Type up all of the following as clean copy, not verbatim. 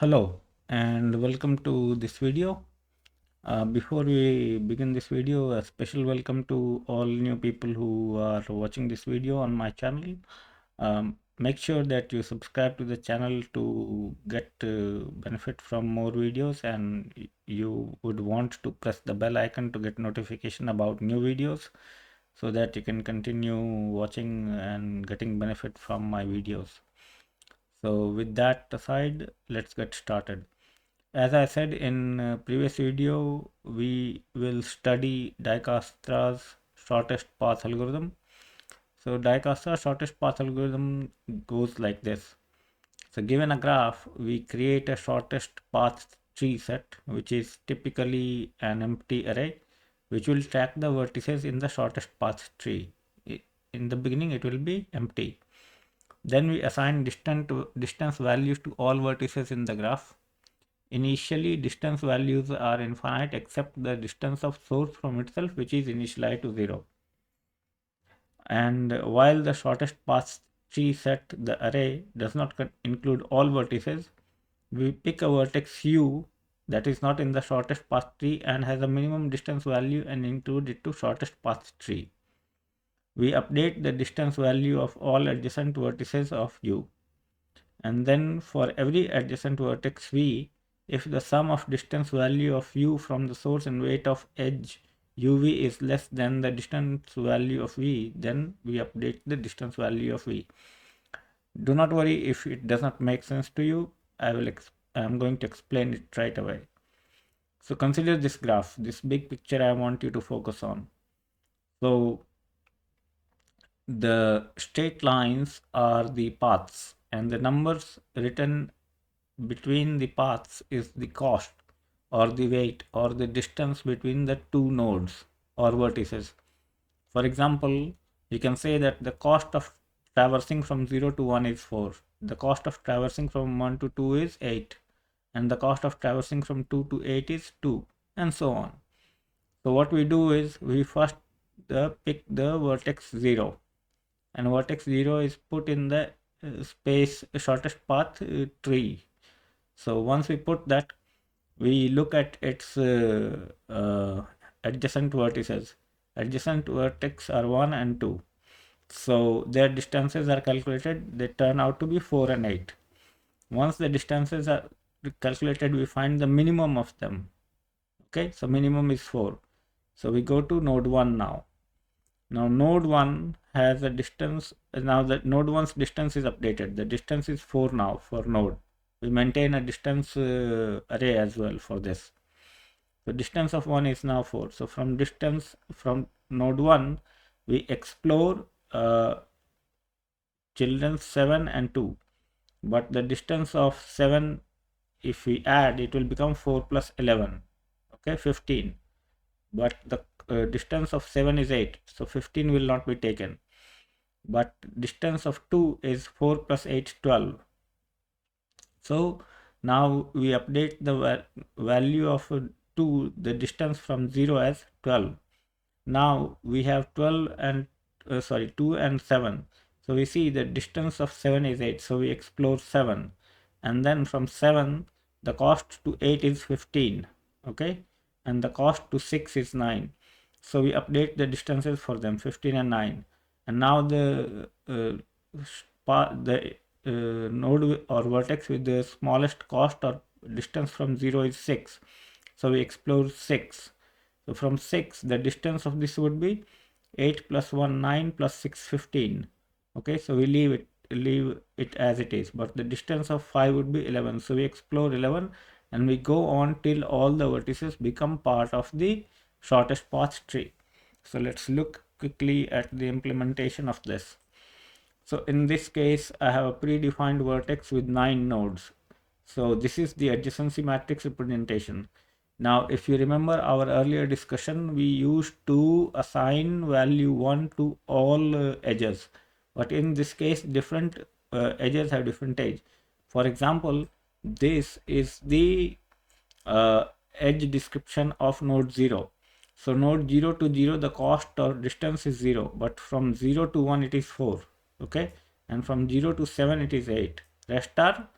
Hello and welcome to this video. Before we begin this video, a special welcome to all new people who are watching this video on my channel. Make sure that you subscribe to the channel to get benefit from more videos, and you would want to press the bell icon to get notification about new videos so that you can continue watching and getting benefit from my videos. So with that aside, let's get started. As I said in previous video, we will study Dijkstra's shortest path algorithm. So Dijkstra's shortest path algorithm goes like this. So given a graph, we create a shortest path tree set, which is typically an empty array, which will track the vertices in the shortest path tree. In the beginning, it will be empty. Then we assign distance values to all vertices in the graph. Initially, distance values are infinite except the distance of source from itself, which is initialized to 0. And while the shortest path tree set, the array, does not include all vertices, we pick a vertex u that is not in the shortest path tree and has a minimum distance value and include it to shortest path tree. We update the distance value of all adjacent vertices of u. And then for every adjacent vertex v, if the sum of distance value of u from the source and weight of edge uv is less than the distance value of v, then we update the distance value of v. Do not worry if it does not make sense to you. I am going to explain it right away. So consider this graph, this big picture I want you to focus on. So the straight lines are the paths, and the numbers written between the paths is the cost or the weight or the distance between the two nodes or vertices. For example, you can say that the cost of traversing from 0 to 1 is 4, the cost of traversing from 1 to 2 is 8, and the cost of traversing from 2 to 8 is 2, and so on. So what we do is we first pick the vertex 0, and vertex 0 is put in the space shortest path tree. So once we put that, we look at its adjacent vertices. Adjacent vertex are 1 and 2. So their distances are calculated. They turn out to be 4 and 8. Once the distances are calculated, we find the minimum of them. Okay, so minimum is 4. So we go to node 1 now. Now node 1 has a distance. Now the node 1's distance is updated. The distance is 4 now for node. We maintain a distance array as well for this. So distance of 1 is now 4. So from distance from node 1, we explore children 7 and 2. But the distance of 7, if we add, it will become 4 plus 11. Okay, 15. But the distance of 7 is 8. So 15 will not be taken. But distance of 2 is 4 plus 8, 12. So now we update the value of 2, the distance from 0 as 12. Now we have 12 and 2 and 7. So we see the distance of 7 is 8. So we explore 7. And then from 7, the cost to 8 is 15. Okay. And the cost to 6 is 9. So we update the distances for them, 15 and 9. And now the node or vertex with the smallest cost or distance from 0 is 6. So we explore 6. So from 6, the distance of this would be 8 plus 1, 9 plus 6, 15. Okay, so we leave it as it is. But the distance of 5 would be 11. So we explore 11 and we go on till all the vertices become part of the shortest path tree. So let's look quickly at the implementation of this. So in this case, I have a predefined vertex with 9 nodes. So this is the adjacency matrix representation. Now, if you remember our earlier discussion, we used to assign value 1 to all edges. But in this case, different edges have different age. For example, this is the edge description of node 0. So node 0 to 0, the cost or distance is 0. But from 0 to 1, it is 4. Okay. And from 0 to 7, it is 8. Rest are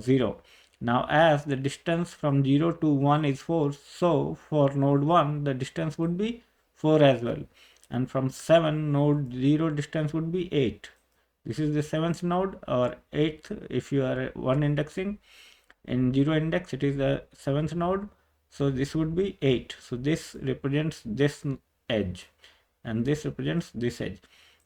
0. Now as the distance from 0 to 1 is 4, so for node 1 the distance would be 4 as well, and from 7 node 0 distance would be 8. This is the 7th node, or 8th if you are 1 indexing. In 0 index it is the 7th node, so this would be 8. So this represents this edge and this represents this edge.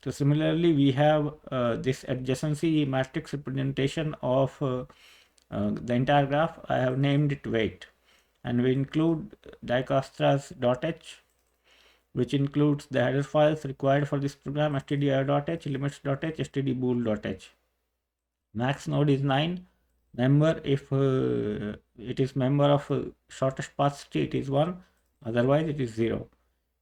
So similarly we have this adjacency matrix representation of the entire graph. I have named it weight, and we include Dijkstra's .h, which includes the header files required for this program: stdio.h, limits.h, stdbool.h. Max node is 9. Member, if it is member of shortest path tree, it is 1, otherwise it is 0.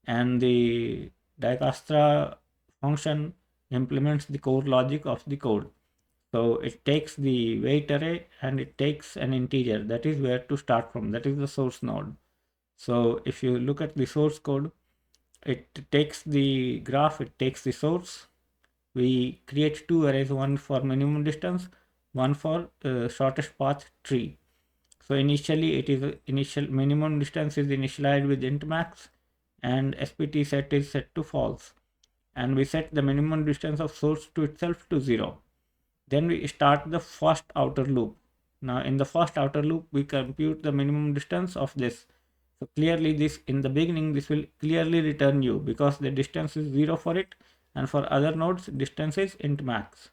And the Dijkstra function implements the core logic of the code. So it takes the weight array and it takes an integer. That is where to start from. That is the source node. So if you look at the source code, it takes the graph, it takes the source. We create two arrays, one for minimum distance, one for shortest path tree. So initially it is initial minimum distance is initialized with int max, and spt set is set to false, and we set the minimum distance of source to itself to 0. Then we start the first outer loop. Now in the first outer loop we compute the minimum distance of this. So clearly this, in the beginning, this will clearly return you because the distance is 0 for it, and for other nodes distance is int max.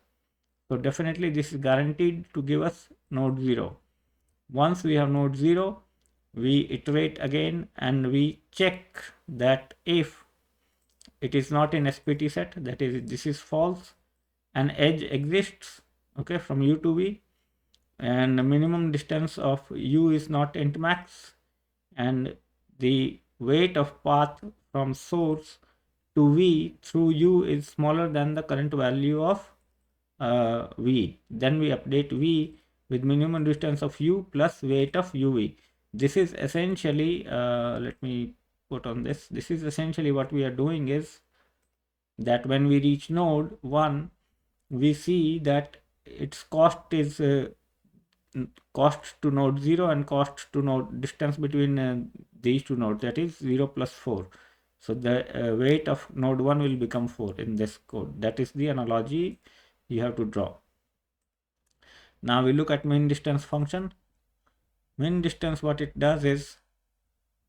So definitely this is guaranteed to give us node 0. Once we have node 0, we iterate again and we check that if it is not in spt set, that is this is false, an edge exists, okay, from u to v, and the minimum distance of u is not int max, and the weight of path from source to v through u is smaller than the current value of v. Then we update v with minimum distance of u plus weight of uv. This is essentially, let me put on this. This is essentially what we are doing is that when we reach node 1, we see that its cost is cost to node 0 and cost to node distance between these two nodes, that is 0 plus 4. So the weight of node 1 will become 4 in this code. That is the analogy you have to draw. Now we look at min distance function. Min distance, what it does is,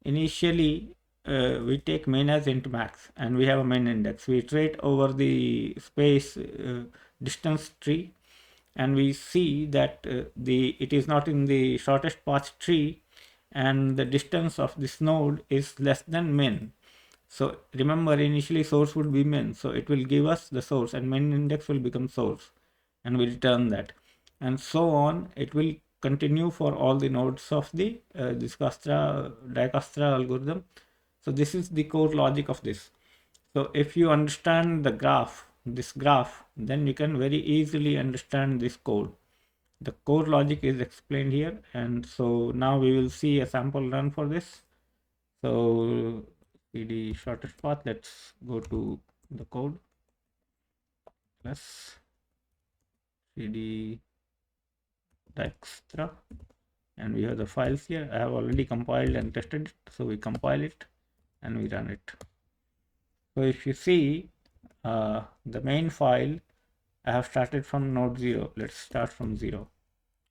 initially we take min as int max and we have a min index. We iterate over the space distance tree, and we see that it is not in the shortest path tree, and the distance of this node is less than min. So remember, initially source would be min, so it will give us the source, and min index will become source, and we return that, and so on. It will continue for all the nodes of the Dijkstra algorithm. So this is the core logic of this. So if you understand the graph, this graph, then you can very easily understand this code. The core logic is explained here, and so now we will see a sample run for this. So cd shortest path, let's go to the code, plus cd Dijkstra, and we have the files here. I have already compiled and tested it, so we compile it and we run it. So if you see the main file, I have started from node 0. Let's start from 0.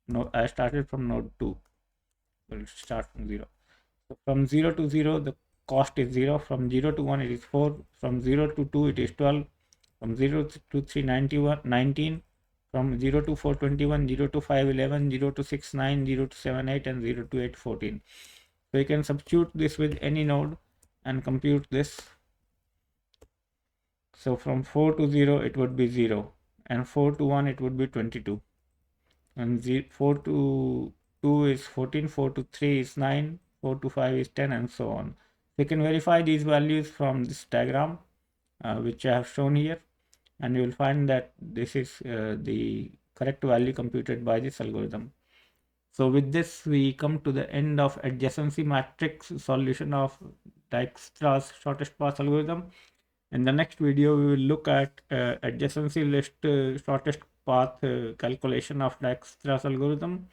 No, I started from node 2. So let's start from 0. So from 0 to 0, the cost is 0. From 0 to 1, it is 4. From 0 to 2, it is 12. From 0 to 3, 19. From 0 to 4, 21. 0 to 5, 11. 0 to 6, 9. 0 to 7, 8. And 0 to 8, 14. So you can substitute this with any node and compute this. So from 4 to 0, it would be 0. And 4 to 1, it would be 22. And 4 to 2 is 14. 4 to 3 is 9. 4 to 5 is 10, and so on. So you can verify these values from this diagram, which I have shown here, and you will find that this is the correct value computed by this algorithm. So with this, we come to the end of adjacency matrix solution of Dijkstra's shortest path algorithm. In the next video, we will look at adjacency list shortest path calculation of Dijkstra's algorithm.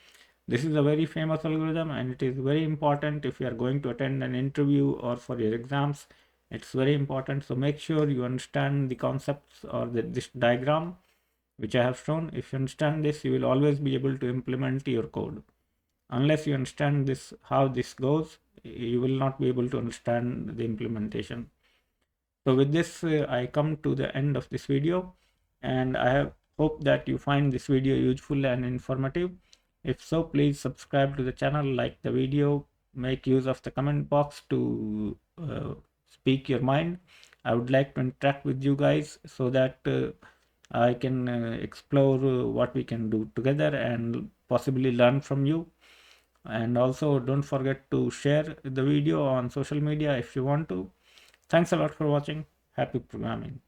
This is a very famous algorithm, and it is very important if you are going to attend an interview or for your exams. It's very important. So make sure you understand the concepts or this diagram which I have shown. If you understand this, you will always be able to implement your code. Unless you understand this, how this goes, you will not be able to understand the implementation. So with this, I come to the end of this video, and I hope that you find this video useful and informative. If so, please subscribe to the channel, like the video, make use of the comment box to speak your mind. I would like to interact with you guys so that I can explore what we can do together and possibly learn from you. And also don't forget to share the video on social media if you want to. Thanks a lot for watching. Happy programming.